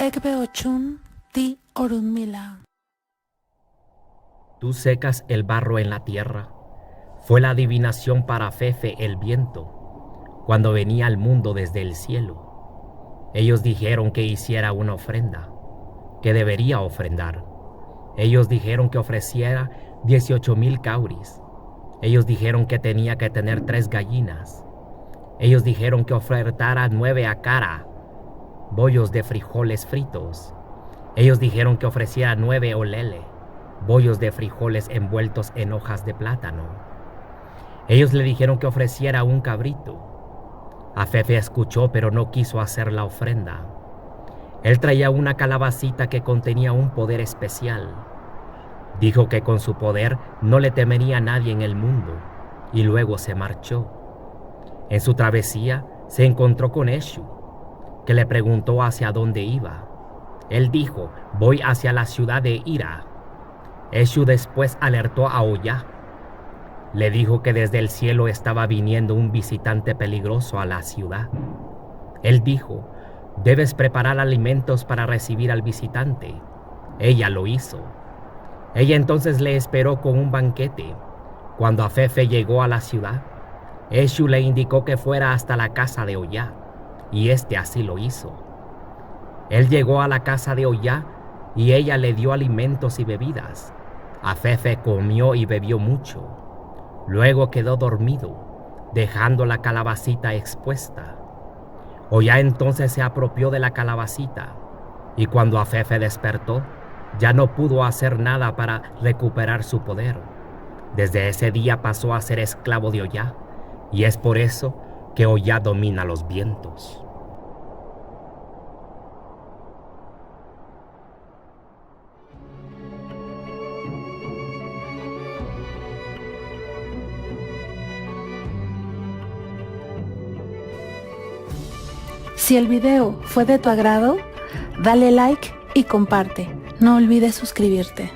Ekbeochun ti Orunmila. Tú secas el barro en la tierra. Fue la adivinación para Fefe el viento, cuando venía al mundo desde el cielo. Ellos dijeron que hiciera una ofrenda, que debería ofrendar. Ellos dijeron que ofreciera 18,000 cauris. Ellos dijeron que tenía que tener 3 gallinas. Ellos dijeron que ofertara 9 acara, bollos de frijoles fritos. Ellos dijeron que ofreciera 9 olele, bollos de frijoles envueltos en hojas de plátano. Ellos le dijeron que ofreciera un cabrito. Afefe escuchó, pero no quiso hacer la ofrenda. Él traía una calabacita que contenía un poder especial. Dijo que con su poder no le temería a nadie en el mundo, y luego se marchó. En su travesía se encontró con Eshu, que le preguntó hacia dónde iba. Él dijo: voy hacia la ciudad de Ira. Eshu después alertó a Oya. Le dijo que desde el cielo estaba viniendo un visitante peligroso a la ciudad. Él dijo: debes preparar alimentos para recibir al visitante. Ella lo hizo. Ella entonces le esperó con un banquete. Cuando Afefe llegó a la ciudad, Eshu le indicó que fuera hasta la casa de Oya, y este así lo hizo. Él llegó a la casa de Oya, y ella le dio alimentos y bebidas. Afefe comió y bebió mucho. Luego quedó dormido, dejando la calabacita expuesta. Oya entonces se apropió de la calabacita, y cuando Afefe despertó, ya no pudo hacer nada para recuperar su poder. Desde ese día pasó a ser esclavo de Oya, y es por eso que Oya domina los vientos. Si el video fue de tu agrado, dale like y comparte. No olvides suscribirte.